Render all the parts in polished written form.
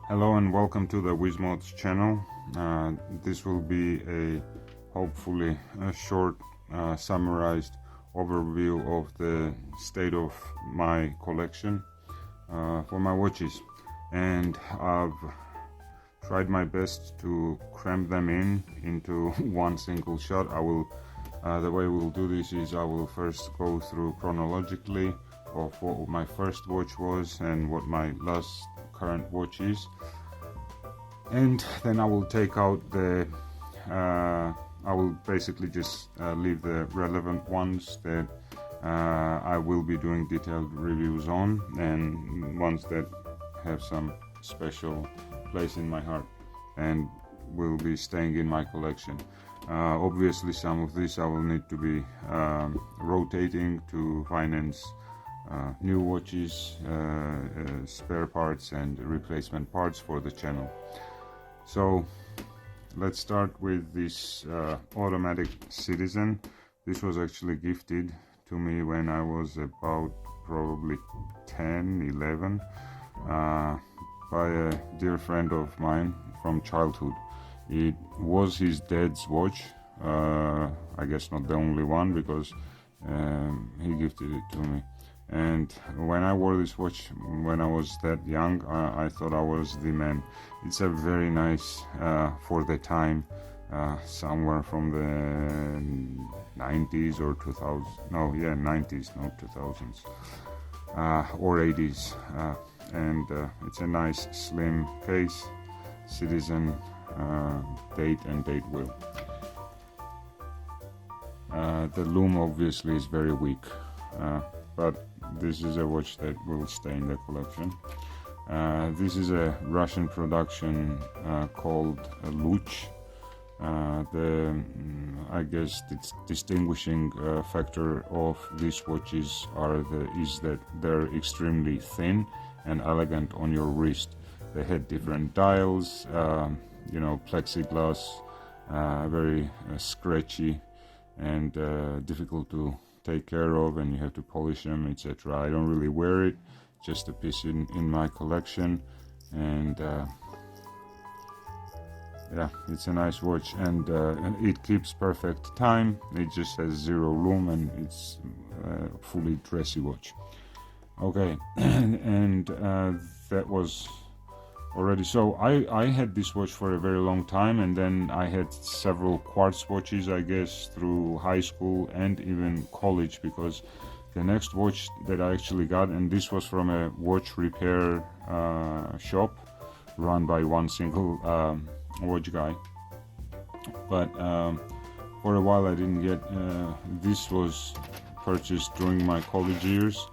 Hello and welcome to the Wizmods channel. This will be hopefully a short summarized overview of the state of my collection for my watches, and I've tried my best to cram them into one single shot. The way we'll do this is I will first go through chronologically of what my first watch was and what my last current watch is, and then I will take out I will basically just leave the relevant ones that I will be doing detailed reviews on, and ones that have some special place in my heart and will be staying in my collection. Obviously some of this I will need to be rotating to finance new watches, spare parts and replacement parts for the channel. So let's start with this automatic Citizen. This was actually gifted to me when I was about probably 10, 11 by a dear friend of mine from childhood. It was his dad's watch, I guess not the only one, because he gifted it to me. And when I wore this watch when I was that young, I thought I was the man. It's a very nice, for the time, somewhere from the 90s or 2000s, no, yeah, 90s, not 2000s, or 80s, and it's a nice slim case, Citizen, date and date wheel. The loom obviously is very weak, but this is a watch that will stay in the collection. This is a Russian production called Luch. I guess the distinguishing factor of these watches is that they're extremely thin and elegant on your wrist. They had different dials, plexiglass, very scratchy and difficult to take care of, and you have to polish them, etc. I don't really wear it, just a piece in my collection, and yeah, it's a nice watch, and it keeps perfect time. It just has zero loom, and it's a fully dressy watch. Okay, and that was already. So I had this watch for a very long time, and then I had several quartz watches, I guess, through high school and even college, because the next watch that I actually got, and this was from a watch repair shop run by one single watch guy, but for a while I didn't get this was purchased during my college years.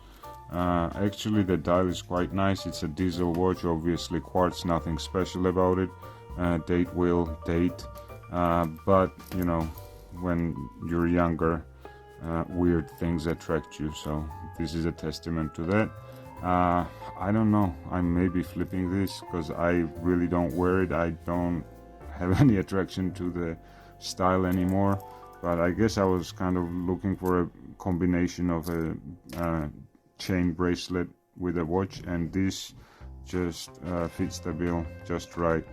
Actually the dial is quite nice. It's a diesel watch, obviously quartz, nothing special about it. Date wheel, date, but you know, when you're younger, weird things attract you, so this is a testament to that. I don't know, I may be flipping this because I really don't wear it. I don't have any attraction to the style anymore, but I guess I was kind of looking for a combination of a chain bracelet with a watch, and this just fits the bill just right.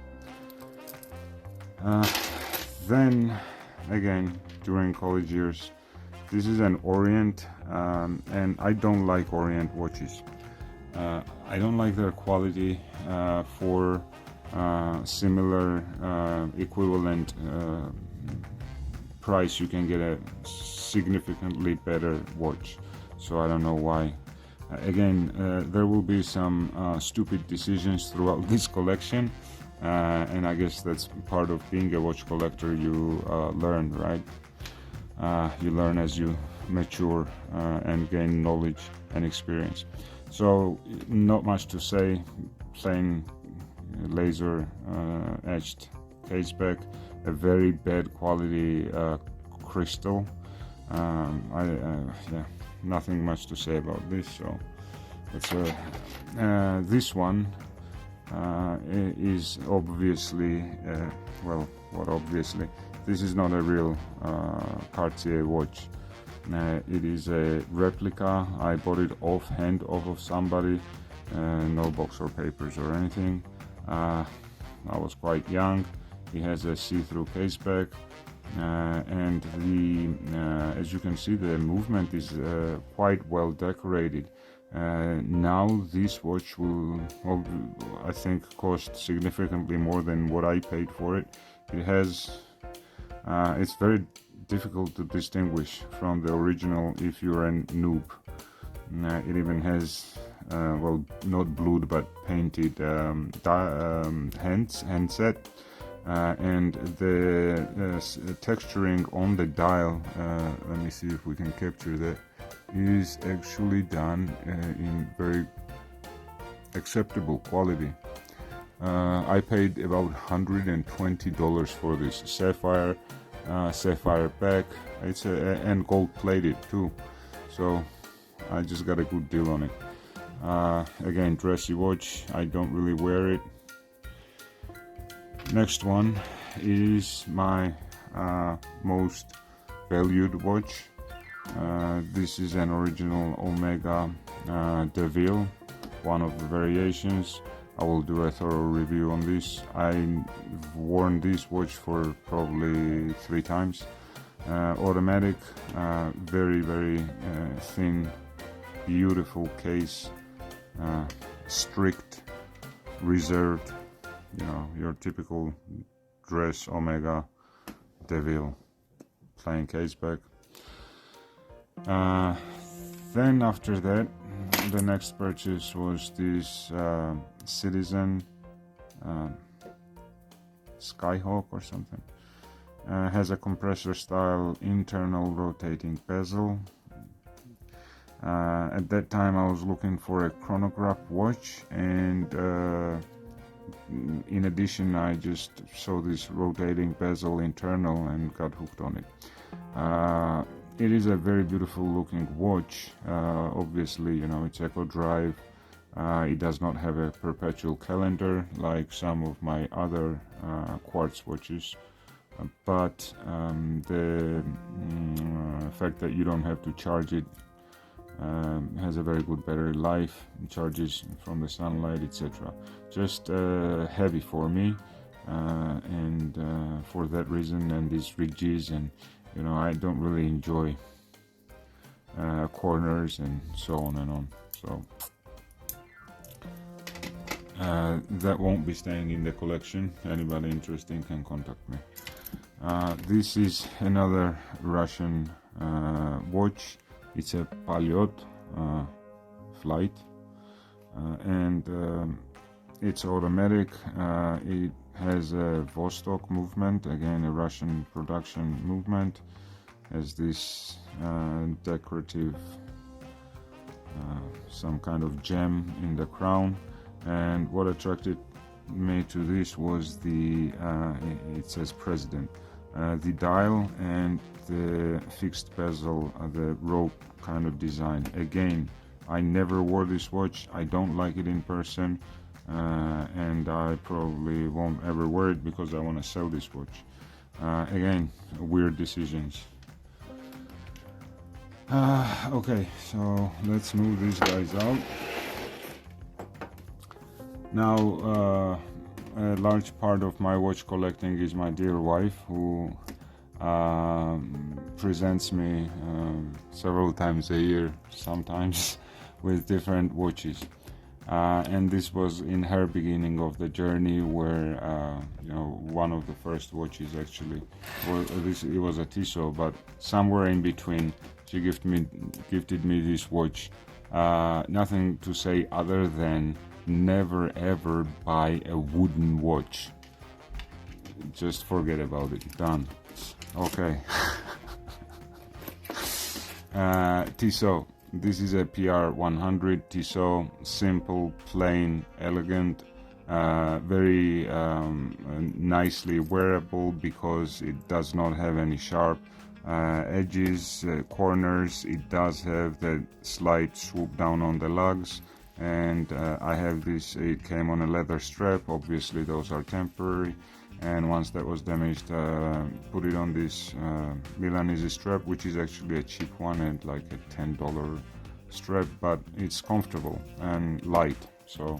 Then again, during college years, this is an Orient, and I don't like Orient watches. I don't like their quality. For similar equivalent price, you can get a significantly better watch, so I don't know why. Again, there will be some stupid decisions throughout this collection, and I guess that's part of being a watch collector. You learn, right? You learn as you mature and gain knowledge and experience. So not much to say. Plain laser etched caseback, a very bad quality crystal. Yeah, nothing much to say about this. So that's this one is obviously well, what obviously, this is not a real Cartier watch. It is a replica. I bought it offhand off of somebody, no box or papers or anything. I was quite young. It has a see-through case back, and as you can see, the movement is quite well decorated. Now this watch will, I think, cost significantly more than what I paid for it. It has, it's very difficult to distinguish from the original if you're a noob. It even has, well, not blued but painted handset, and the texturing on the dial, let me see if we can capture that, is actually done in very acceptable quality. I paid about $120 for this sapphire back. It's and gold plated too, so I just got a good deal on it. Again, dressy watch. I don't really wear it. Next one is my most valued watch. This is an original Omega Deville, one of the variations. I will do a thorough review on this. I've worn this watch for probably 3 times. Automatic, very thin, beautiful case, strict, reserved, you know, your typical dress Omega Deville, plain case back. Then after that, the next purchase was this Citizen Skyhawk or something. Has a compressor style internal rotating bezel. At that time I was looking for a chronograph watch, and in addition I just saw this rotating bezel internal and got hooked on it. It is a very beautiful looking watch. Obviously, you know, it's Eco Drive. It does not have a perpetual calendar like some of my other quartz watches, but the fact that you don't have to charge it, has a very good battery life, charges from the sunlight, etc. Just heavy for me, and for that reason, and these ridges, and you know, I don't really enjoy corners and so on and on, so that won't be staying in the collection. Anybody interested can contact me. This is another Russian watch. It's a Palyot flight, and it's automatic. It has a Vostok movement, again a Russian production movement. Has this decorative some kind of gem in the crown, and what attracted me to this was the it says President, the dial and the fixed bezel, the rope kind of design. Again, I never wore this watch. I don't like it in person, and I probably won't ever wear it because I want to sell this watch. Again, weird decisions. Okay, so let's move these guys out. Now, a large part of my watch collecting is my dear wife, who presents me several times a year, sometimes, with different watches. And this was in her beginning of the journey, where you know, one of the first watches actually was it was a Tissot, but somewhere in between she gifted me this watch. Nothing to say other than never ever buy a wooden watch. Just forget about it. Done. Okay. Tissot. This is a PR100 Tissot, simple, plain, elegant, very nicely wearable because it does not have any sharp edges, corners. It does have that slight swoop down on the lugs, and I have this. It came on a leather strap. Obviously those are temporary, and once that was damaged, put it on this Milanese strap, which is actually a cheap one and like a $10 strap, but it's comfortable and light, so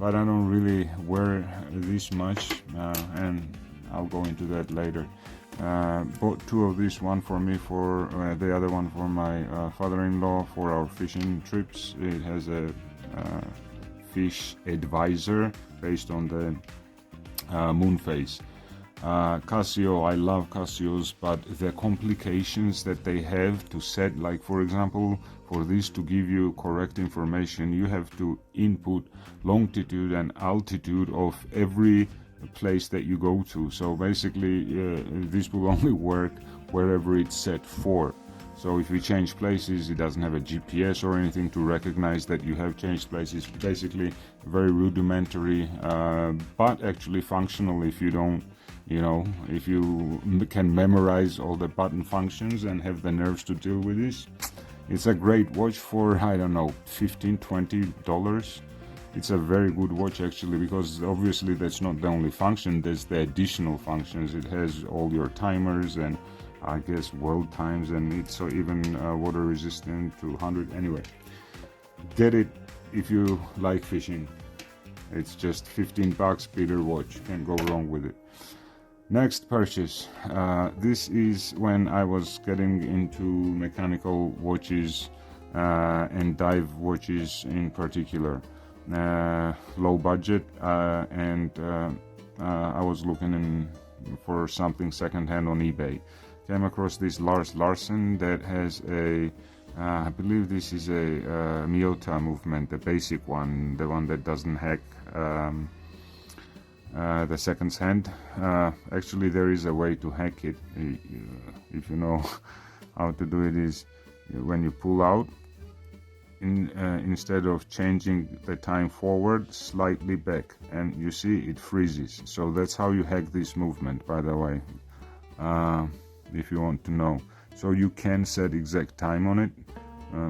but I don't really wear this much, and I'll go into that later. Bought two of these, one for me, for the other one for my father-in-law for our fishing trips. It has a fish advisor based on the moon phase. Casio, I love Casios, but the complications that they have to set, like for example, for this to give you correct information, you have to input longitude and altitude of every place that you go to. So basically, this will only work wherever it's set for. So if you change places, it doesn't have a GPS or anything to recognize that you have changed places. Basically, very rudimentary, but actually functional if you don't, if you can memorize all the button functions and have the nerves to deal with this. It's a great watch for, I don't know, $15-20. It's a very good watch actually, because obviously that's not the only function, there's the additional functions. It has all your timers and I guess world times, and it's even water resistant to 100. Anyway, get it if you like fishing. It's just $15, better watch, can't go wrong with it. Next purchase, this is when I was getting into mechanical watches and dive watches in particular. Low budget, and I was looking for something secondhand on eBay. Came across this Larsen that has a, I believe this is a Miyota movement, the basic one, the one that doesn't hack the seconds hand. Actually, there is a way to hack it. If you know how to do it, is when you pull out, instead of changing the time forward, slightly back, and you see it freezes. So that's how you hack this movement, by the way, if you want to know. So you can set exact time on it,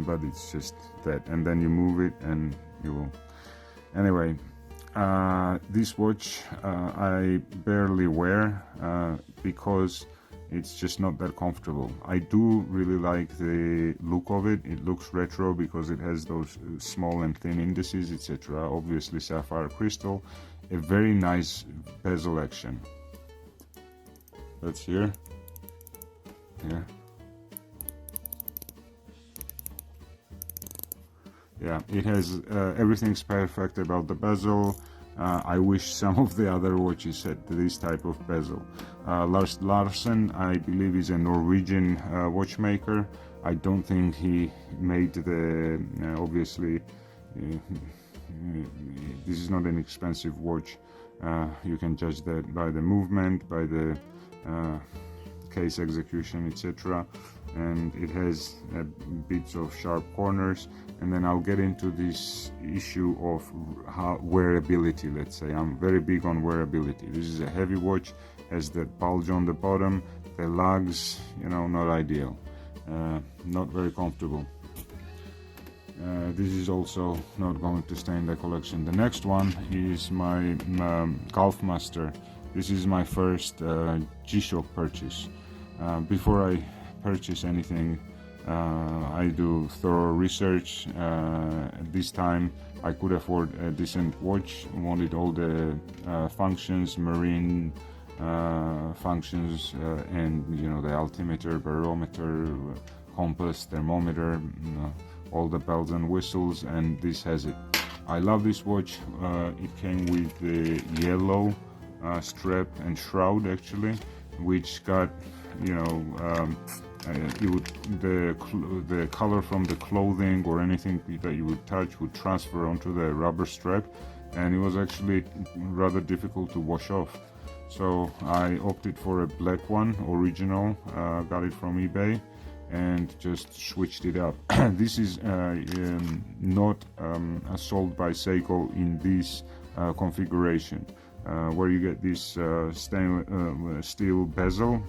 but it's just that, and then you move it and you will. Anyway, this watch I barely wear because it's just not that comfortable. I do really like the look of it. It looks retro because it has those small and thin indices, etc. Obviously sapphire crystal. A very nice bezel action. That's here. Here. Yeah, it has everything's perfect about the bezel. I wish some of the other watches had this type of bezel. Larsen, I believe, is a Norwegian watchmaker. I don't think he made the, obviously, this is not an expensive watch. You can judge that by the movement, by the case execution, etc. And it has bits of sharp corners. And then I'll get into this issue of wearability. Let's say I'm very big on wearability. This is a heavy watch, has that bulge on the bottom, the lugs, not ideal, not very comfortable. This is also not going to stay in the collection. The next one is my Gulfmaster. This is my first G-Shock purchase. Before I purchase anything, I do thorough research. This time I could afford a decent watch, wanted all the functions, marine functions, and the altimeter, barometer, compass, thermometer, all the bells and whistles, and this has it. I love this watch. It came with the yellow strap and shroud actually, which got the color from the clothing or anything that you would touch would transfer onto the rubber strap, and it was actually rather difficult to wash off. So I opted for a black one, original, got it from eBay, and just switched it up. This is not sold by Seiko in this configuration, where you get this stainless steel bezel.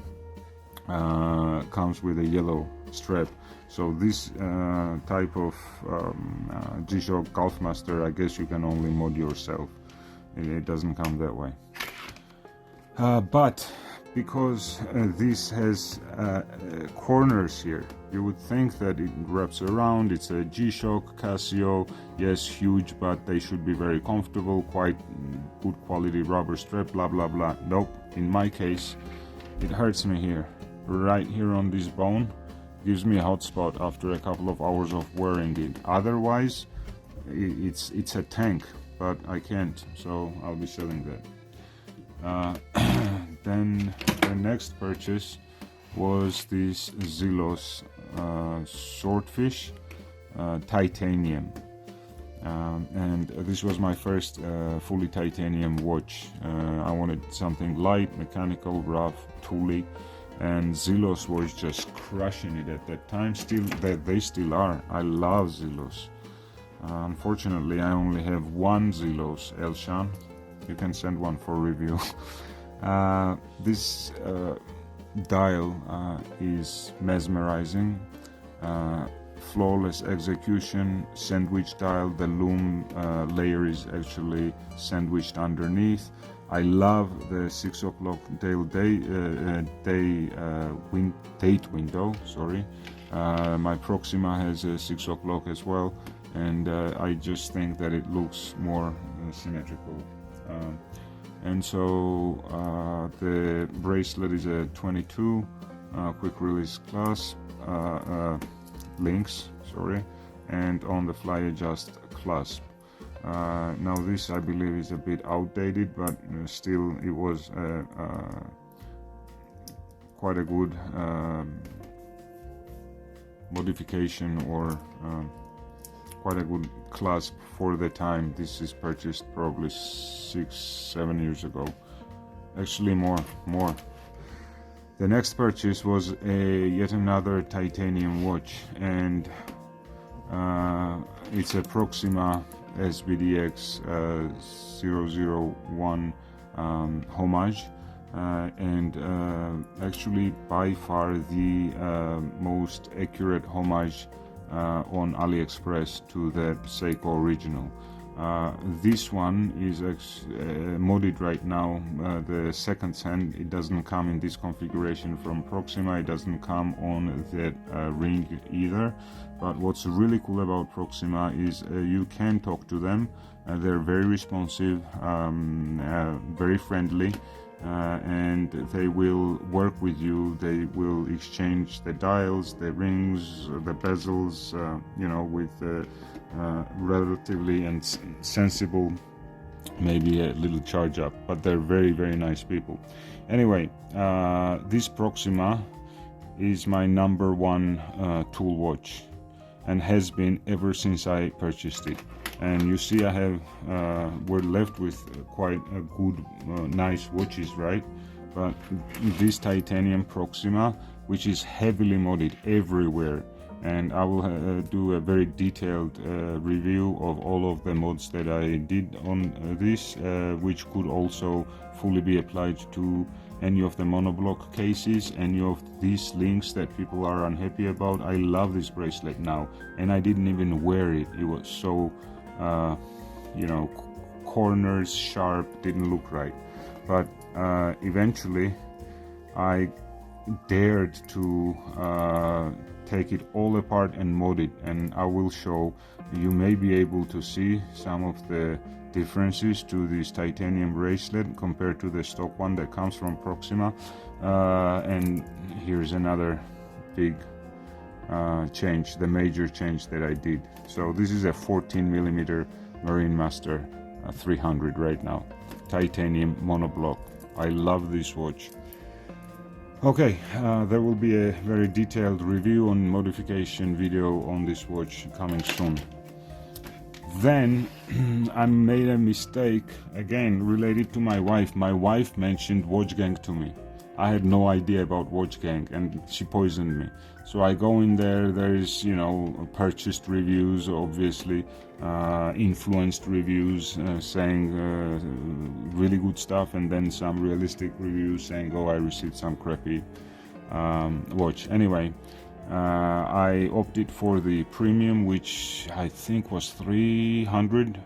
Comes with a yellow strap. So this type of G-Shock Gulfmaster, I guess you can only mod yourself. It doesn't come that way. But because this has corners here, You would think that it wraps around, it's a G-Shock, Casio, yes, huge, but they should be very comfortable, quite good quality rubber strap, blah blah blah. Nope, in my case, it hurts me here, right here on this bone, gives me a hot spot after a couple of hours of wearing it. Otherwise, it's a tank, but I can't, so I'll be selling that. Then the next purchase was this Zelos Swordfish titanium, and this was my first fully titanium watch. I wanted something light, mechanical, rough, tooly, and Zelos was just crushing it at that time. Still, they still are. I love Zelos. Unfortunately, I only have one Zelos Elshan. You can send one for review. This dial is mesmerizing, flawless execution, sandwich dial. The loom layer is actually sandwiched underneath. I love the 6 o'clock date window. Sorry, my Proxima has a 6 o'clock as well, and I just think that it looks more symmetrical. And so the bracelet is a 22 quick release clasp links, sorry, and on the fly adjust clasp. Now this, I believe, is a bit outdated, but still it was quite a good modification, or quite a good clasp for the time. This is purchased probably 6-7 years ago, actually more. The next purchase was yet another titanium watch, and it's a Proxima SBDX 001 homage, and actually by far the most accurate homage on AliExpress to the Seiko original. This one is modded right now, the second hand. It doesn't come in this configuration from Proxima, it doesn't come on that ring either. But what's really cool about Proxima is you can talk to them. They're very responsive, very friendly, and they will work with you. They will exchange the dials, the rings, the bezels, with relatively and sensible, maybe a little charge up, but they're very, very nice people. Anyway, this Proxima is my number one tool watch, and has been ever since I purchased it. And you see, I have we're left with quite a good nice watches, right? But this titanium Proxima, which is heavily modded everywhere, and I will do a very detailed review of all of the mods that I did on this, which could also fully be applied to any of the monoblock cases, any of these links that people are unhappy about. I love this bracelet now, and I didn't even wear it. It was so corners sharp, didn't look right. But eventually I dared to take it all apart and mod it, and I will show you. May be able to see some of the differences to this titanium bracelet compared to the stock one that comes from Proxima. And here's another big change, the major change that I did. So this is a 14mm Marinmaster 300 right now, titanium monoblock. I love this watch. Okay, there will be a very detailed review and modification video on this watch coming soon. Then I made a mistake again related to my wife. My wife mentioned Watch Gang to me. I had no idea about Watch Gang, and she poisoned me. So I go in there, there's, purchased reviews, obviously, influenced reviews saying really good stuff, and then some realistic reviews saying, oh, I received some crappy watch. Anyway, I opted for the premium, which I think was $300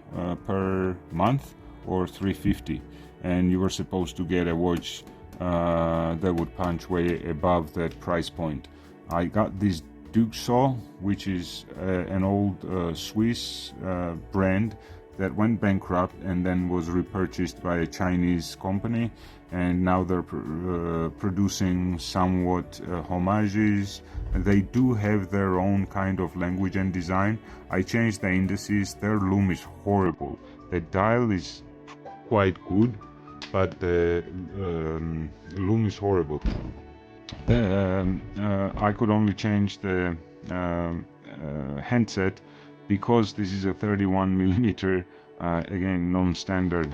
per month or $350, and you were supposed to get a watch that would punch way above that price point. I got this Duxot, which is an old Swiss brand that went bankrupt and then was repurchased by a Chinese company, and now they're producing somewhat homages. They do have their own kind of language and design. I changed the indices. Their loom is horrible. The dial is quite good, but the loom is horrible. I could only change the handset because this is a 31 millimeter, again non-standard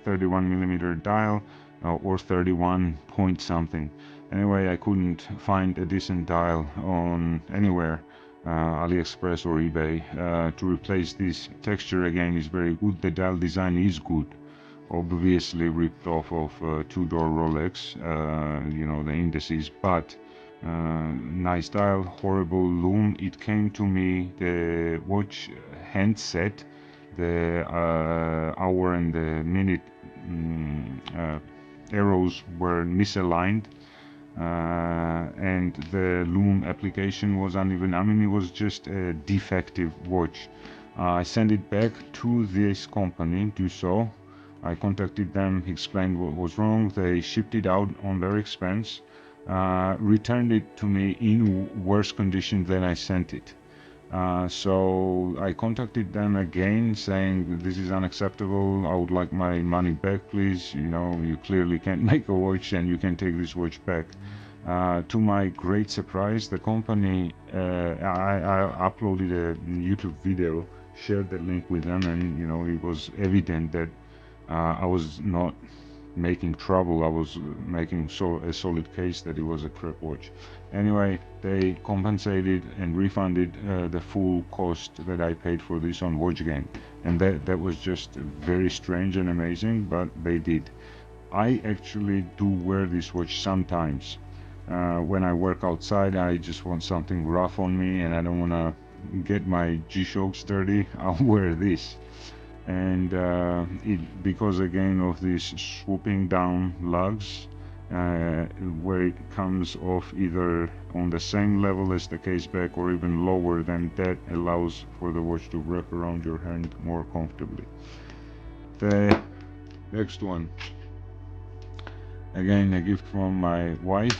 31 millimeter dial, or 31 point something. Anyway, I couldn't find a decent dial on anywhere, AliExpress or eBay, to replace this. Texture again is very good. The dial design is good, obviously ripped off of two-door Rolex, you know, the indices, but nice dial, horrible loom. It came to me, the watch handset, the hour and the minute arrows were misaligned, and the loom application was uneven. I mean, it was just a defective watch. I sent it back to this company, Duxot. I contacted them, explained what was wrong. They shipped it out on their expense, returned it to me in worse condition than I sent it. So I contacted them again saying this is unacceptable, I would like my money back please, you know, you clearly can't make a watch and you can take this watch back. To my great surprise, the company, I uploaded a YouTube video, shared the link with them, and you know, it was evident that I was not making trouble. I was making a solid case that it was a crap watch. Anyway, they compensated and refunded the full cost that I paid for this on Watch Game, and that was just very strange and amazing, but they did. I actually do wear this watch sometimes. When I work outside, I just want something rough on me and I don't want to get my G-Shocks dirty. I'll wear this. And because again of these swooping down lugs, where it comes off either on the same level as the case back or even lower, than that allows for the watch to wrap around your hand more comfortably. The next one, again a gift from my wife.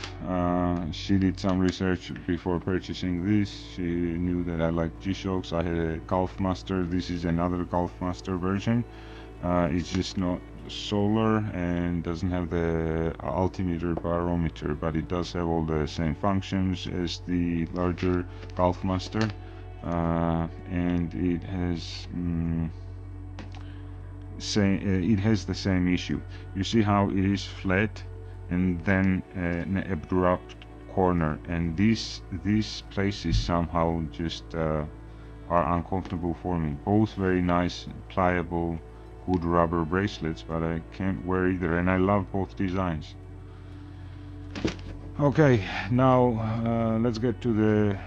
She did some research before purchasing this. She knew that I like G-Shocks. I had a Gulfmaster. This is another Gulfmaster version. It's just not solar and doesn't have the altimeter barometer, but it does have all the same functions as the larger Gulfmaster, and it has it has the same issue. You see how it is flat and then an abrupt corner, and these places somehow just are uncomfortable for me. Both very nice, pliable, good rubber bracelets, but I can't wear either, and I love both designs. Okay, now let's get to the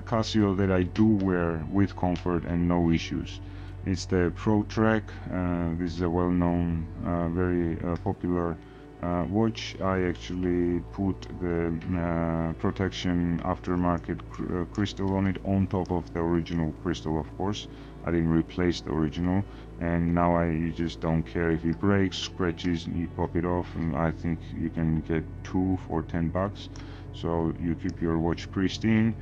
Casio that I do wear with comfort and no issues. It's the Pro Track. This is a well-known, very popular watch. I actually put the protection aftermarket crystal on it on top of the original crystal, of course. I didn't replace the original, and now I just don't care if it breaks, scratches, you pop it off, and I think you can get 2 for $10. So you keep your watch pristine,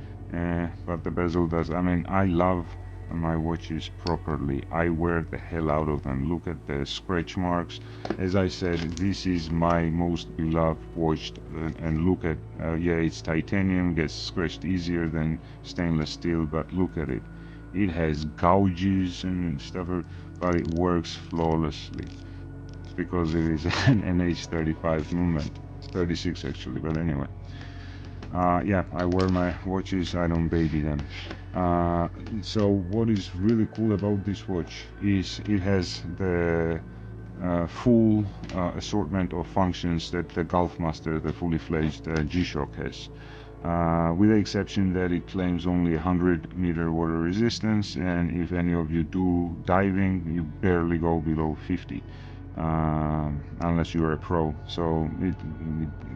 but the bezel does. I mean, I love my watches properly. I wear the hell out of them. Look at the scratch marks. As I said, this is my most beloved watch, and look at yeah, it's titanium, gets scratched easier than stainless steel, but look at it. It has gouges and stuff, but it works flawlessly. It's because it is an NH35 movement, 36 actually, but anyway. Yeah, I wear my watches, I don't baby them. So what is really cool about this watch is it has the full assortment of functions that the Gulfmaster, the fully fledged G-Shock, has. With the exception that it claims only 100-meter water resistance, and if any of you do diving, you barely go below 50. unless you're a pro. So it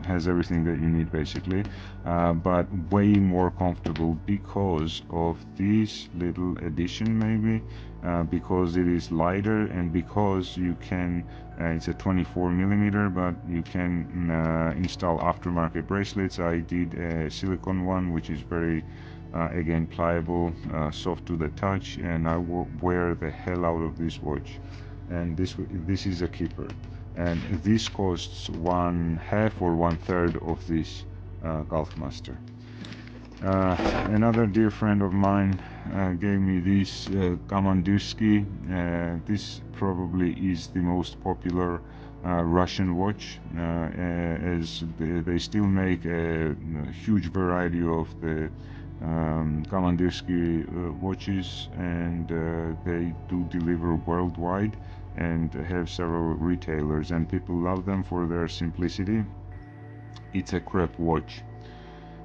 has everything that you need basically, but way more comfortable because of this little addition maybe, because it is lighter and because you can it's a 24 millimeter, but you can install aftermarket bracelets. I did a silicone one, which is very again pliable, soft to the touch, and I wear the hell out of this watch. And this is a keeper, and this costs 1/2 or 1/3 of this Gulfmaster. Another dear friend of mine gave me this Kamanduski. This probably is the most popular Russian watch, as they still make a huge variety of the Kamanduski watches, and they do deliver worldwide and have several retailers, and people love them for their simplicity. It's a crap watch.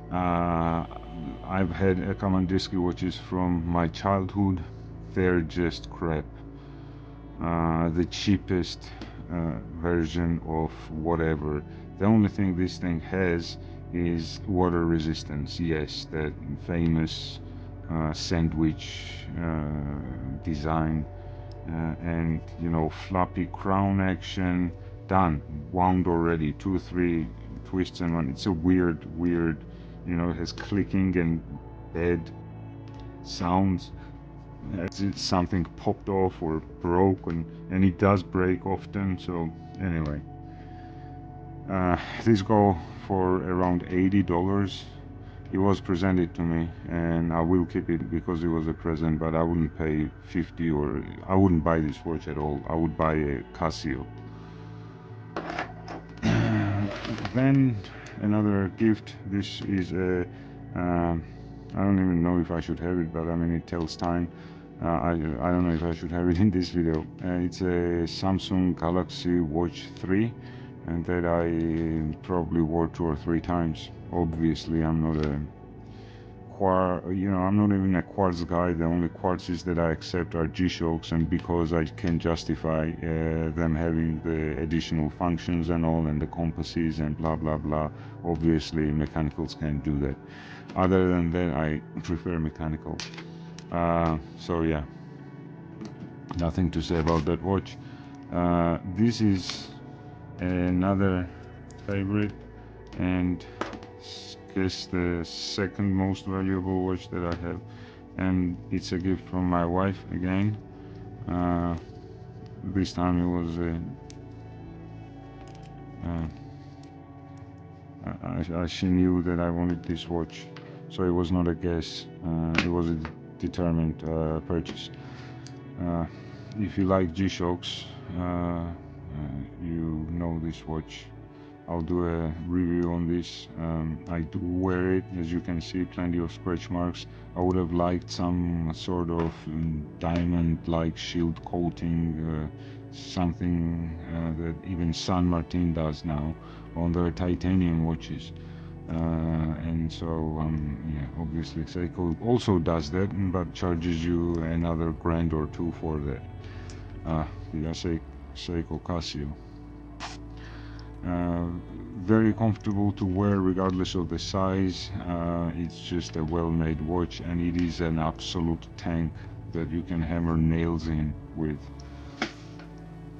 I've had a Kamanduski watches from my childhood. They're just crap. The cheapest version of whatever. The only thing this thing has is water resistance. Yes, that famous sandwich design, and you know, floppy crown action. Done, wound already. 2-3 twists and one. It's a weird, you know, it has clicking and bad sounds as if something popped off or broke, and it does break often. So anyway, these go for around $80. It was presented to me, and I will keep it because it was a present, but I wouldn't pay 50, or I wouldn't buy this watch at all. I would buy a Casio. Then another gift. This is a I don't even know if I should have it, but I mean, it tells time. I don't know if I should have it in this video. It's a Samsung Galaxy Watch 3, and that I probably wore 2 or 3 times. Obviously, I'm not a I'm not even a quartz guy. The only quartzes that I accept are G-Shocks, and because I can justify them having the additional functions and all, and the compasses and blah blah blah. Obviously, mechanicals can't do that. Other than that, I prefer mechanical. So yeah, nothing to say about that watch. This is another favorite, and guess the second most valuable watch that I have, and it's a gift from my wife again. This time it was she knew that I wanted this watch, so it was not a guess. It was a determined purchase. If you like G-Shocks, you know this watch. I'll do a review on this. I do wear it, as you can see, plenty of scratch marks. I would have liked some sort of diamond-like shield coating, something that even San Martin does now on their titanium watches. And so yeah, obviously Seiko also does that, but charges you another $1 or $2 for that. Did I say Seiko? Casio. Very comfortable to wear regardless of the size. It's just a well-made watch, and it is an absolute tank that you can hammer nails in with.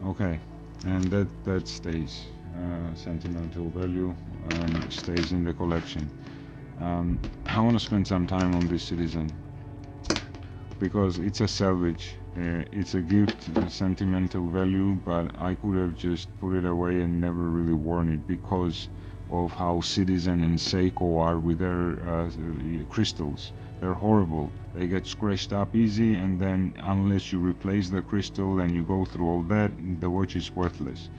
Okay, and that stays sentimental value and stays in the collection. I want to spend some time on this Citizen because it's a salvage. It's a gift, a sentimental value, but I could have just put it away and never really worn it because of how Citizen and Seiko are with their crystals. They're horrible. They get scratched up easy, and then unless you replace the crystal and you go through all that, the watch is worthless.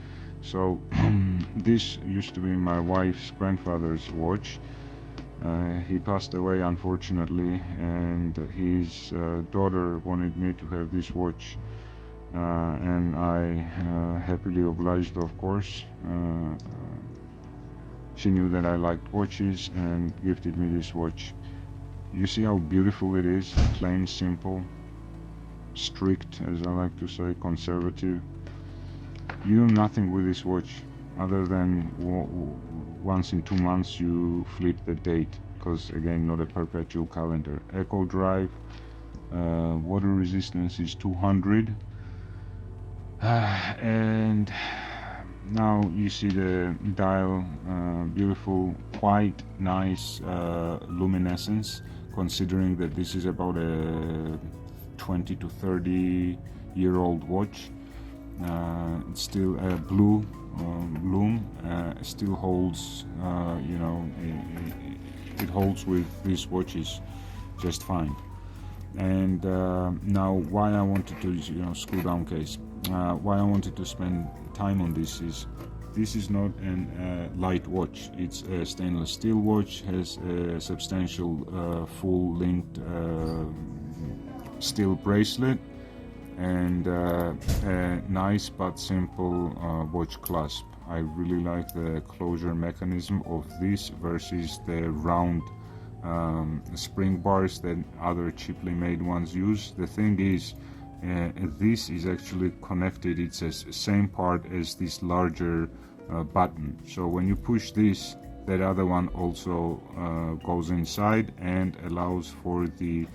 So this used to be my wife's grandfather's watch. He passed away, unfortunately, and his daughter wanted me to have this watch, and I happily obliged, of course. She knew that I liked watches and gifted me this watch. You see how beautiful it is, plain, simple, strict, as I like to say, conservative. you do nothing with this watch other than once in 2 months you flip the date, because again, not a perpetual calendar. Eco drive, water resistance is 200, and now you see the dial, beautiful, quite nice luminescence, considering that this is about a 20 to 30 year old watch. It's still a blue lume, still holds, you know, it holds with these watches just fine. And now why I wanted to, you know, screw down case, why I wanted to spend time on this is not a light watch. It's a stainless steel watch, has a substantial full linked steel bracelet, and a nice but simple watch clasp. I really like the closure mechanism of this versus the round spring bars that other cheaply made ones use. The thing is, this is actually connected, it's the same part as this larger button, so when you push this, that other one also goes inside and allows for the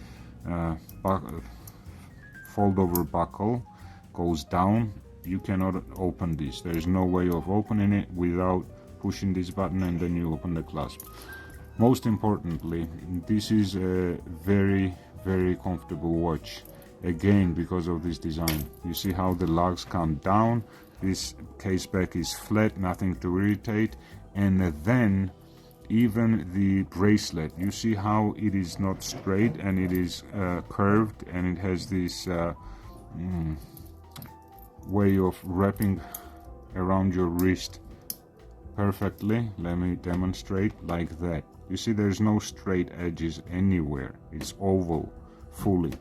fold over buckle, goes down. You cannot open this, there is no way of opening it without pushing this button, and then you open the clasp. Most importantly, this is a very, very comfortable watch, again because of this design. You see how the lugs come down, this case back is flat, nothing to irritate, and then even the bracelet, you see how it is not straight and it is curved, and it has this way of wrapping around your wrist perfectly. Let me demonstrate, like that. You see there's no straight edges anywhere, it's oval fully.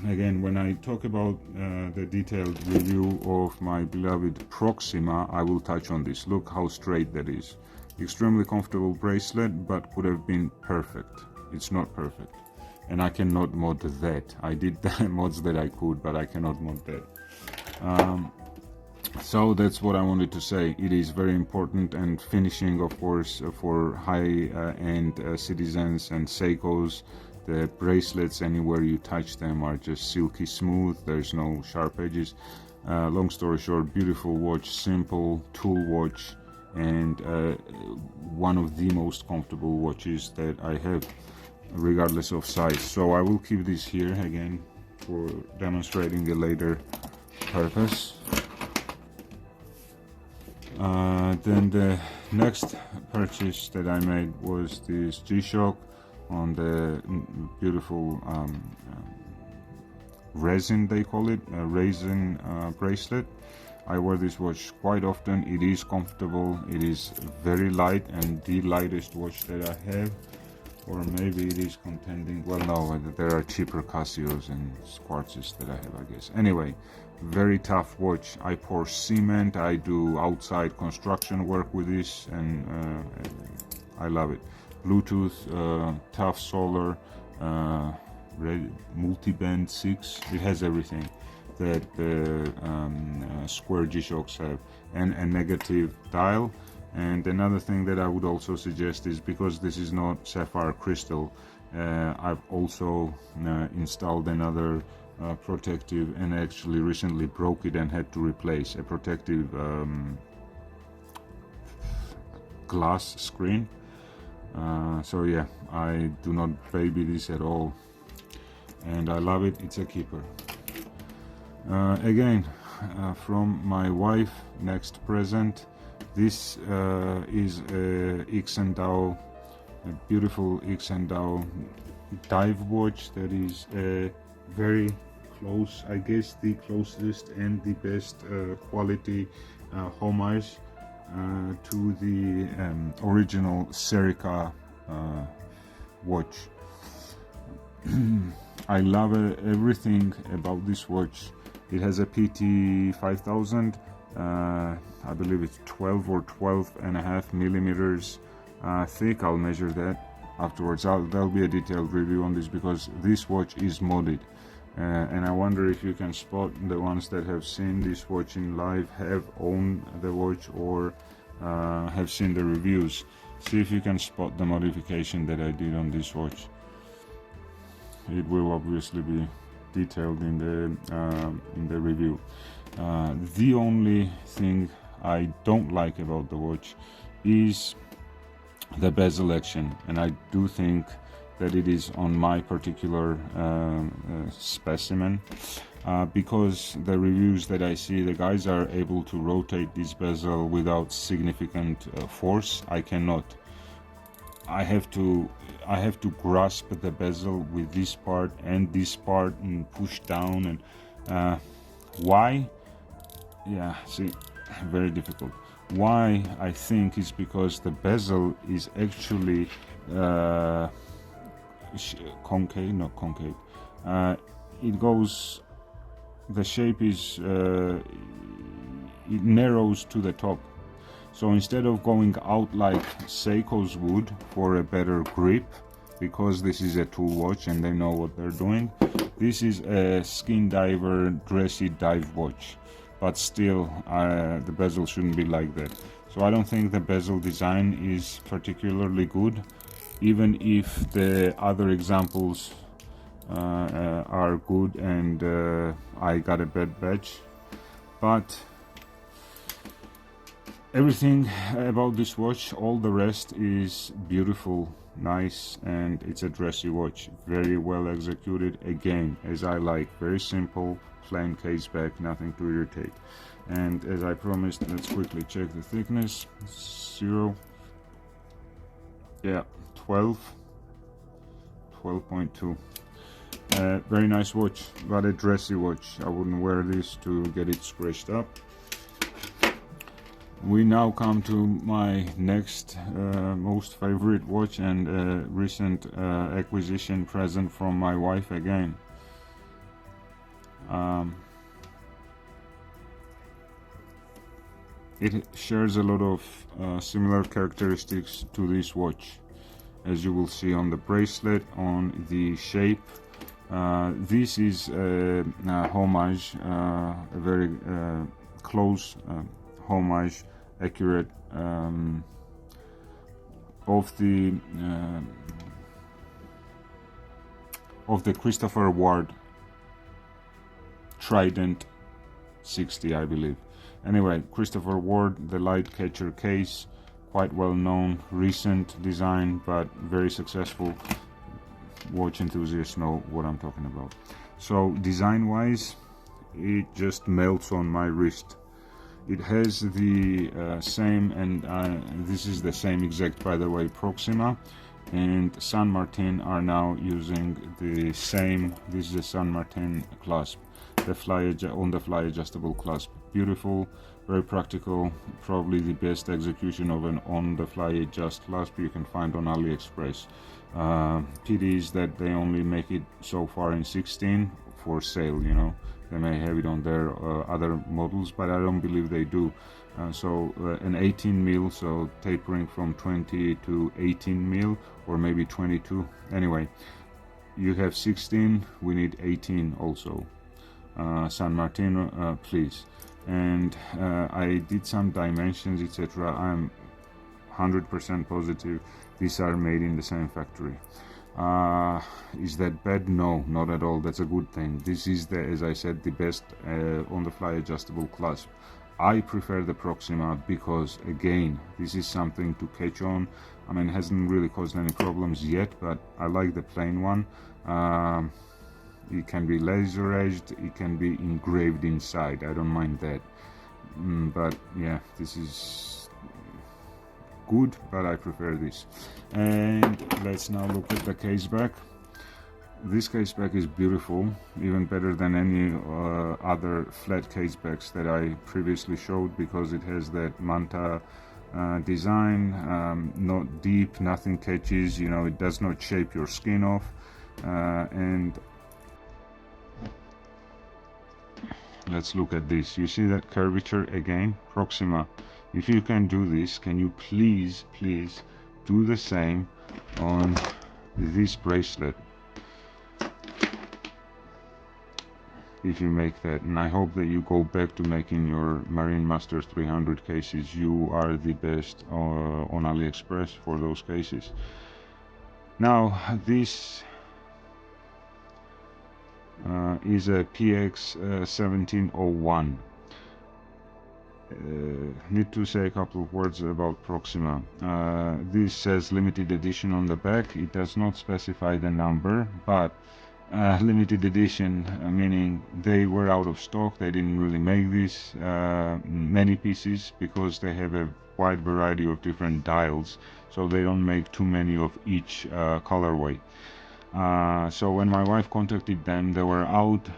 Again, when I talk about the detailed review of my beloved Proxima, I will touch on this. Look how straight that is. Extremely comfortable bracelet, but could have been perfect. It's not perfect, and I cannot mod that. I did the mods that I could, but I cannot mod that. So that's what I wanted to say. It is very important, and finishing, of course, for high-end citizens and Seikos. The bracelets, anywhere you touch them, are just silky smooth. There's no sharp edges. Long story short, beautiful watch, simple tool watch, and one of the most comfortable watches that I have, regardless of size. So I will keep this here again for demonstrating a later purpose. Then the next purchase that I made was this G-Shock on the beautiful resin, they call it, resin bracelet. I wear this watch quite often. It is comfortable, it is very light, and the lightest watch that I have. Or maybe it is contending, well, no, there are cheaper Casios and Quartzes that I have, I guess. Anyway, very tough watch. I pour cement, I do outside construction work with this, and I love it. Bluetooth, tough solar, multi-band 6, it has everything that the square G-Shocks have, and a negative dial. And another thing that I would also suggest is, because this is not sapphire crystal, I've also installed another protective, and actually recently broke it and had to replace a protective glass screen. So yeah, I do not baby this at all, and I love it. It's a keeper. Again, from my wife, next present. This is a IX&DAO, a beautiful IX&DAO dive watch that is a very close, I guess the closest and the best quality homage to the original Cerica watch. I love everything about this watch. It has a PT 5000, I believe it's 12 or 12.5 millimeters thick. I'll measure that afterwards. There'll be a detailed review on this, because this watch is modded. and I wonder if you can spot the ones that have seen this watch in live, have owned the watch, or have seen the reviews. See if you can spot the modification that I did on this watch. It will obviously be detailed in the review. The only thing I don't like about the watch is the bezel action, and I do think that it is on my particular specimen, because the reviews that I see, the guys are able to rotate this bezel without significant force. I cannot. I have to grasp the bezel with this part and push down, and why? Yeah, see, very difficult. Why? I think is because the bezel is actually concave, not concave. It goes, the shape is, it narrows to the top. So instead of going out like Seiko's would for a better grip, because this is a tool watch and they know what they're doing, this is a skin diver, dressy dive watch. But still, the bezel shouldn't be like that. So I don't think the bezel design is particularly good, even if the other examples are good and I got a bad badge. But everything about this watch, all the rest is beautiful, nice, and it's a dressy watch, very well executed, again, as I like, very simple, plain case back, nothing to irritate. And as I promised, let's quickly check the thickness. 0, yeah, 12.2. Very nice watch, but a dressy watch. I wouldn't wear this to get it scratched up. We now come to my next most favorite watch, and recent acquisition present from my wife again. It shares a lot of similar characteristics to this watch, as you will see on the bracelet, on the shape. This is a homage, a very close homage, accurate, of the Christopher Ward Trident 60, I believe. Anyway, Christopher Ward, the light catcher case, quite well known, recent design, but very successful. Watch enthusiasts know what I'm talking about. So design wise, it just melts on my wrist. It has the same, and this is the same exact, by the way, Proxima and San Martin are now using the same. This is a San Martin clasp, the fly adjustable clasp. Beautiful, very practical, probably the best execution of an on the fly adjust clasp you can find on AliExpress. Pity is that they only make it so far in 16 for sale, you know. They may have it on their other models, but I don't believe they do. So an 18 mil, so tapering from 20 to 18 mil, or maybe 22. Anyway, you have 16, we need 18 also. San Martino, please. And I did some dimensions, etc. I'm 100% positive these are made in the same factory. Is that bad? No, not at all. That's a good thing. This is the, as I said, the best on the fly adjustable clasp. I prefer the Proxima because, again, this is something to catch on. I mean, it hasn't really caused any problems yet, but I like the plain one. It can be laser edged, it can be engraved inside. I don't mind that. But yeah, this is good, but I prefer this. And let's now look at the case back. This case back is beautiful, even better than any other flat case backs that I previously showed, because it has that manta design, not deep, nothing catches, you know, it does not shape your skin off, and let's look at this. You see that curvature again? Proxima, if you can do this, can you please do the same on this bracelet? if you make that, and I hope that you go back to making your Marinmaster 300 cases. You are the best on AliExpress for those cases. Now this is a PX 1701. Need to say a couple of words about Proxima. This says limited edition on the back. It does not specify the number, but limited edition, meaning they were out of stock. They didn't really make these many pieces because they have a wide variety of different dials, so they don't make too many of each colorway. So when my wife contacted them, they were out.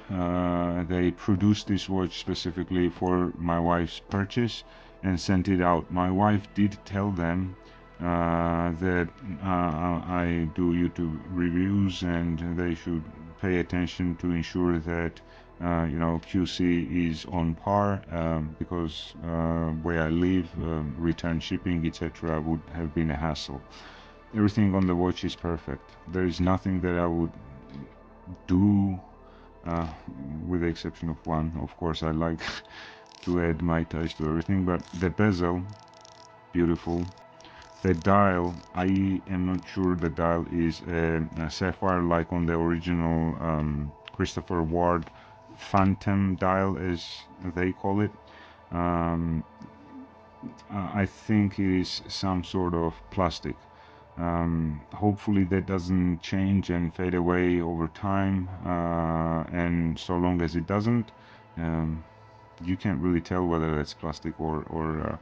They produced this watch specifically for my wife's purchase and sent it out. My wife did tell them that I do YouTube reviews and they should pay attention to ensure that QC is on par, because where I live, return shipping, etc. would have been a hassle. Everything on the watch is perfect. There is nothing that I would do, with the exception of one. Of course, I like to add my touch to everything, but the bezel, beautiful. The dial, I am not sure the dial is a sapphire like on the original Christopher Ward Phantom dial, as they call it. I think it is some sort of plastic. Hopefully that doesn't change and fade away over time, and so long as it doesn't, you can't really tell whether that's plastic or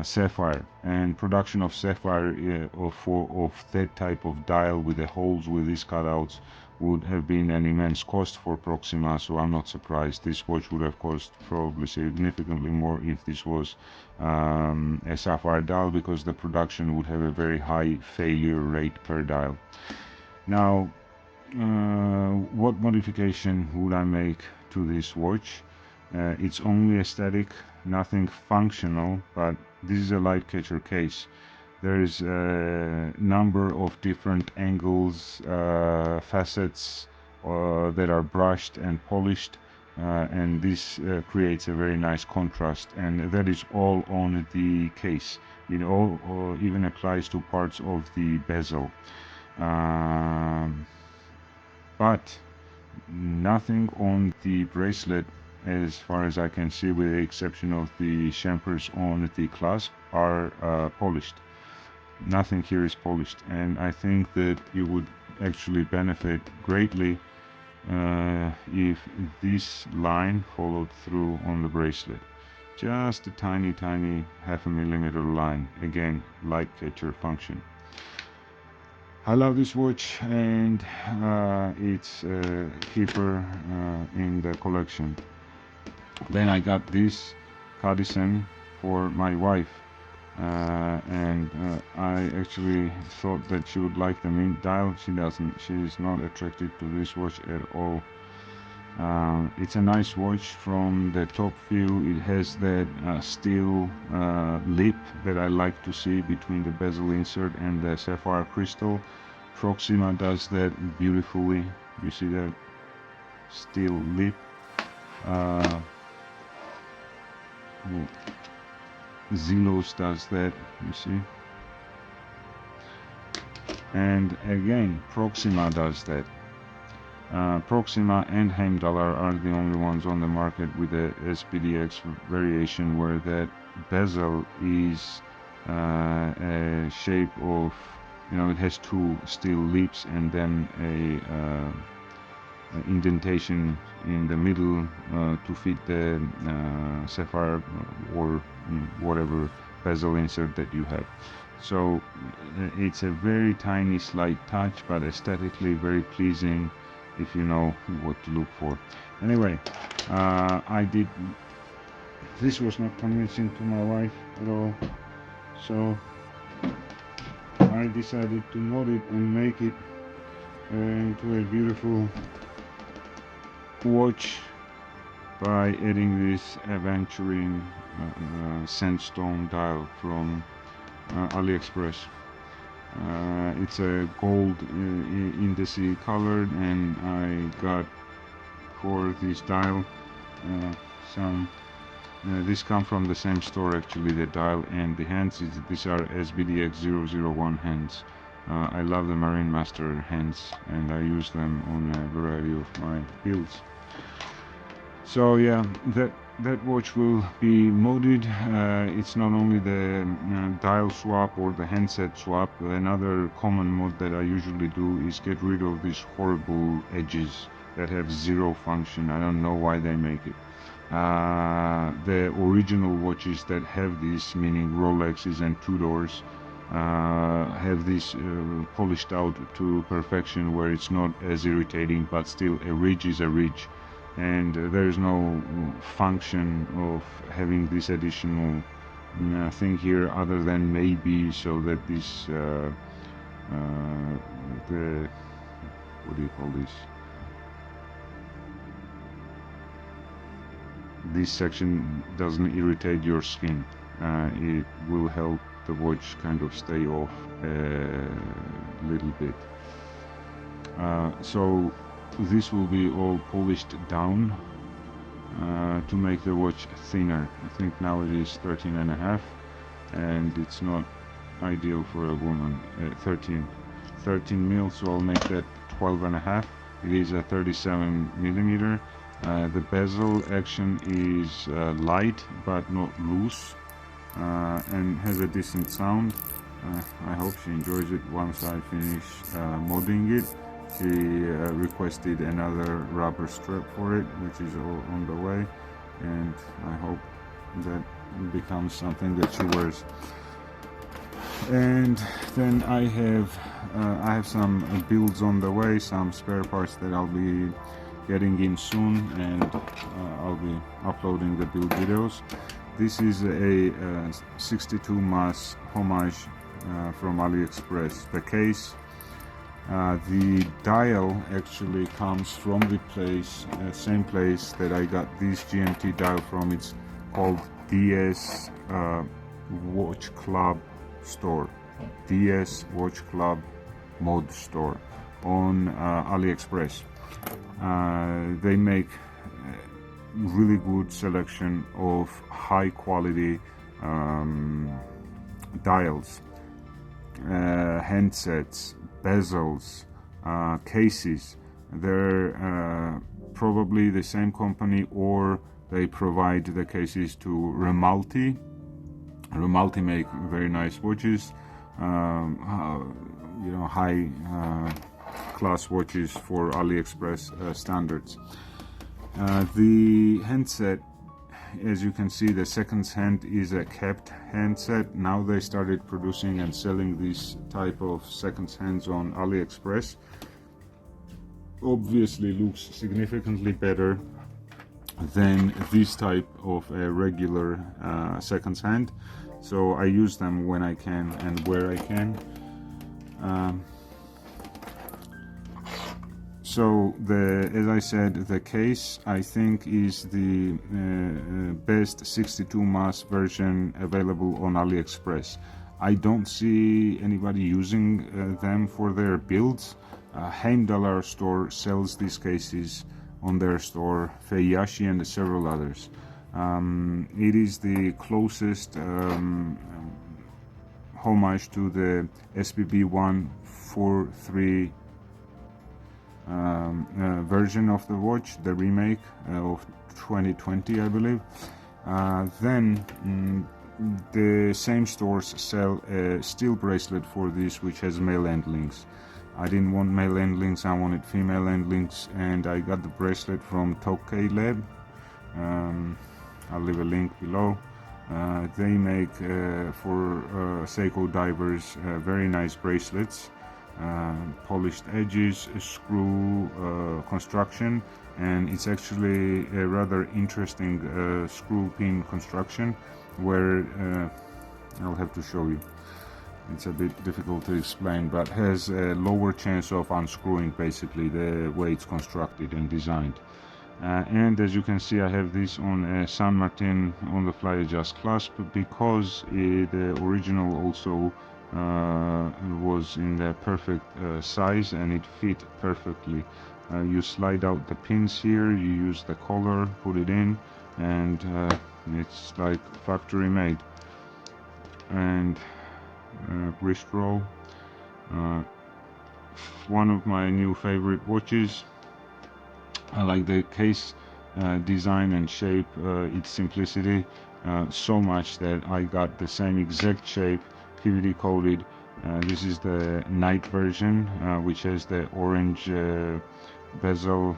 sapphire. And production of sapphire of that type of dial with the holes with these cutouts would have been an immense cost for Proxima, so I'm not surprised. This watch would have cost probably significantly more if this was a sapphire dial, because the production would have a very high failure rate per dial. Now, what modification would I make to this watch? It's only aesthetic, nothing functional, but this is a light catcher case. There is a number of different angles, facets that are brushed and polished, and this creates a very nice contrast, and that is all on the case. It all even applies to parts of the bezel, but nothing on the bracelet, as far as I can see, with the exception of the chamfers on the clasp, are polished. Nothing here is polished, and I think that it would actually benefit greatly if this line followed through on the bracelet. Just a tiny half a millimeter line. Again, light catcher function. I love this watch, and it's a keeper in the collection. Then I got this Cadisen for my wife, and I actually thought that she would like the mint dial. She doesn't. She's not attracted to this watch at all. It's a nice watch from the top view. It has that steel lip that I like to see between the bezel insert and the sapphire crystal. Proxima does that beautifully. You see that steel lip. Zelos does that, you see. And again, Proxima does that. Proxima and Heimdallr are the only ones on the market with the SPDX variation, where that bezel is a shape of, it has two steel lips and then a indentation in the middle to fit the sapphire or whatever bezel insert that you have. So it's a very tiny slight touch, but aesthetically very pleasing if you know what to look for. Anyway, this was not convincing to my wife at all, so I decided to mod it and make it into a beautiful watch by adding this aventurine sandstone dial from AliExpress. It's a gold indice colored, and I got for this dial. This come from the same store actually, the dial and the hands. These are SBDX001 hands. I love the Marinmaster hands and I use them on a variety of my builds. So yeah, that watch will be modded. It's not only the dial swap or the handset swap. Another common mod that I usually do is get rid of these horrible edges that have zero function. I don't know why they make it. The original watches that have this, meaning Rolexes and Tudors, have this polished out to perfection where it's not as irritating, but still a ridge is a ridge, and there is no function of having this additional thing here other than maybe so that this the what do you call this section doesn't irritate your skin. It will help the watch kind of stay off a little bit. So this will be all polished down to make the watch thinner. I think now it is 13.5 and it's not ideal for a woman. 13 mil, so I'll make that 12.5. It is a 37 millimeter. The bezel action is light but not loose, and has a decent sound. I hope she enjoys it once I finish modding it. She requested another rubber strap for it, which is on the way, and I hope that becomes something that she wears. And then I have some builds on the way, some spare parts that I'll be getting in soon, and I'll be uploading the build videos. This is a 62 mass homage from AliExpress. The case, the dial actually comes from the place, same place that I got this GMT dial from. It's called DS Watch Club store, DS Watch Club mod store on AliExpress. They make really good selection of high quality dials, handsets, bezels, cases. They're probably the same company, or they provide the cases to Remalti. Remalti make very nice watches, you know, high class watches for AliExpress standards. The handset, as you can see, the second hand is a kept handset. Now they started producing and selling this type of second hands on AliExpress. Obviously looks significantly better than this type of a regular second hand, so I use them when I can and where I can. So as I said, the case I think is the best 62 mass version available on AliExpress. I don't see anybody using them for their builds. Heimdallar store sells these cases on their store, Feiyashi and several others. It is the closest homage to the SBB 143 version of the watch, the remake of 2020, I believe. Then the same stores sell a steel bracelet for this, which has male end links. I didn't want male end links, I wanted female end links, and I got the bracelet from Tokay Lab. I'll leave a link below. They make for Seiko divers very nice bracelets, polished edges, screw construction, and it's actually a rather interesting screw pin construction where I'll have to show you. It's a bit difficult to explain, but has a lower chance of unscrewing, basically, the way it's constructed and designed. And as you can see, I have this on a San Martin on the fly adjust clasp, because the original also was in the perfect size and it fit perfectly. You slide out the pins here, you use the collar, put it in, and it's like factory made. And wrist roll, one of my new favorite watches. I like the case design and shape, its simplicity so much that I got the same exact shape, PVD coated. This is the night version, which has the orange bezel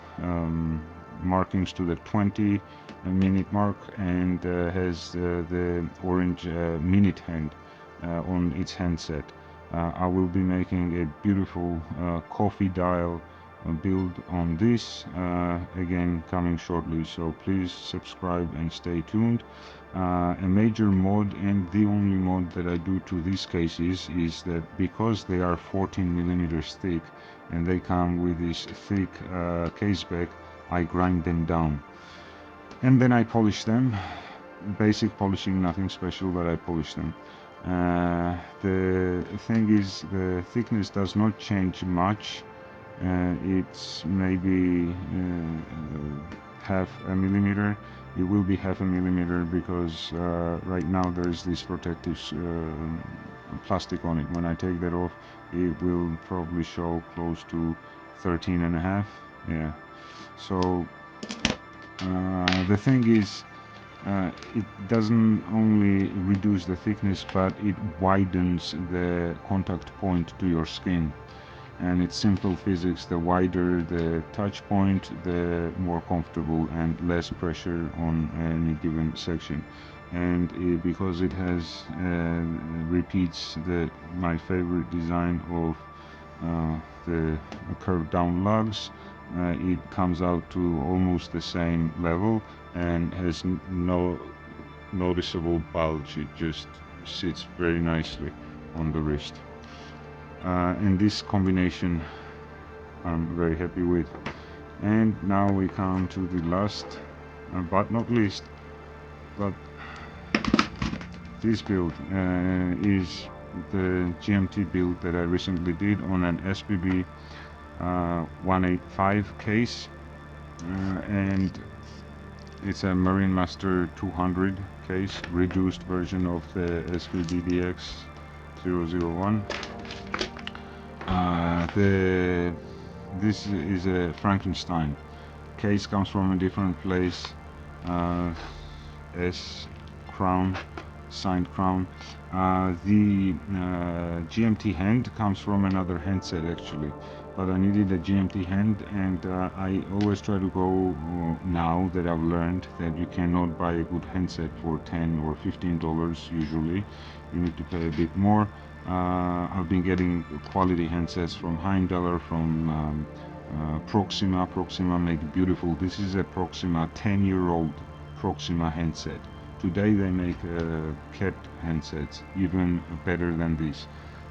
markings to the 20-minute mark, and has the orange minute hand on its handset. I will be making a beautiful coffee dial build on this, again coming shortly, so please subscribe and stay tuned. A major mod, and the only mod that I do to these cases, is that because they are 14mm thick and they come with this thick case back, I grind them down and then I polish them. Basic polishing, nothing special, but I polish them. The thing is, the thickness does not change much. It's maybe half a millimeter. It will be half a millimeter because right now there is this protective plastic on it. When I take that off, it will probably show close to 13.5. Yeah. So the thing is, it doesn't only reduce the thickness, but it widens the contact point to your skin. And it's simple physics: the wider the touch point, the more comfortable and less pressure on any given section. And because it has repeats my favorite design of the curved down lugs, it comes out to almost the same level and has no noticeable bulge. It just sits very nicely on the wrist. And this combination I'm very happy with. And now we come to the last but not least, but this build is the GMT build that I recently did on an SBB 185 case, and it's a Marinmaster 200 case, reduced version of the SBBDX 001. This is a Frankenstein case, comes from a different place. S crown, signed crown. The GMT hand comes from another handset actually, but I needed a GMT hand, and I always try to go, now that I've learned that you cannot buy a good handset for $10 or $15 usually. You need to pay a bit more. I've been getting quality handsets from $100, from Proxima. Proxima make beautiful. This is a Proxima, 10-year-old Proxima handset. Today they make cat handsets even better than this.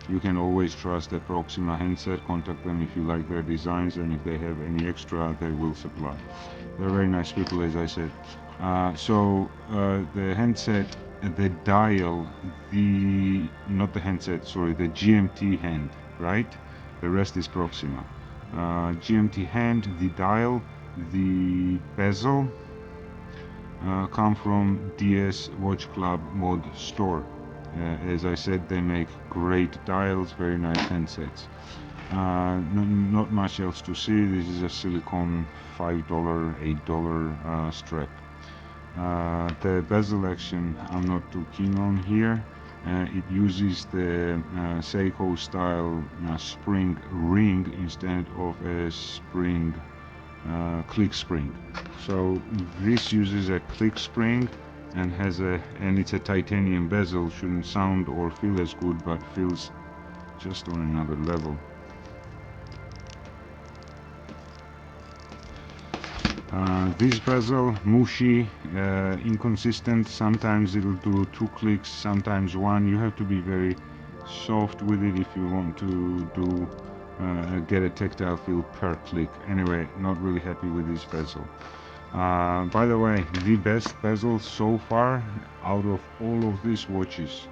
You can always trust the Proxima handset. Contact them if you like their designs, and if they have any extra, they will supply. They're very nice people, as I said. The handset, the dial, not the handset, sorry, the GMT hand, right? The rest is Proxima. GMT hand, the dial, the bezel come from DS Watch Club mod store. As I said, they make great dials, very nice handsets. Not much else to see. This is a silicone $5, $8 strap. The bezel action I'm not too keen on here. It uses the Seiko style spring ring instead of a spring click spring. So this uses a click spring and it's a titanium bezel. Shouldn't sound or feel as good, but feels just on another level. This bezel, mushy, inconsistent. Sometimes it'll do 2 clicks, sometimes 1. You have to be very soft with it if you want to get a tactile feel per click. Anyway, not really happy with this bezel. By the way, the best bezel so far out of all of these watches,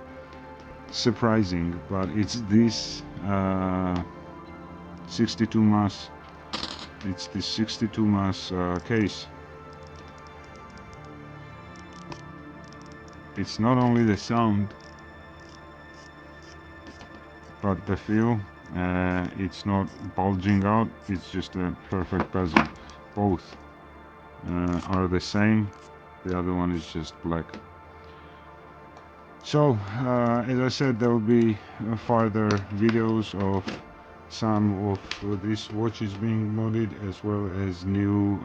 surprising, but it's this 62 mass It's the 62 mass case. It's not only the sound, but the feel. It's not bulging out, it's just a perfect bezel. Both are the same, the other one is just black. So as I said, there will be further videos of some of these watches being modded, as well as new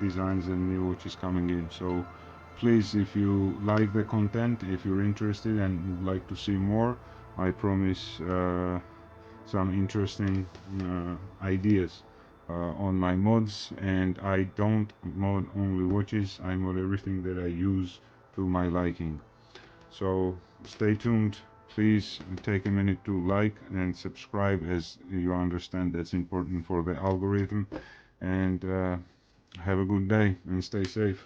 designs and new watches coming in. So please, if you like the content, if you're interested and would like to see more, I promise some interesting ideas on my mods. And I don't mod only watches, I mod everything that I use to my liking. So stay tuned. Please take a minute to like and subscribe, as you understand that's important for the algorithm. And have a good day and stay safe.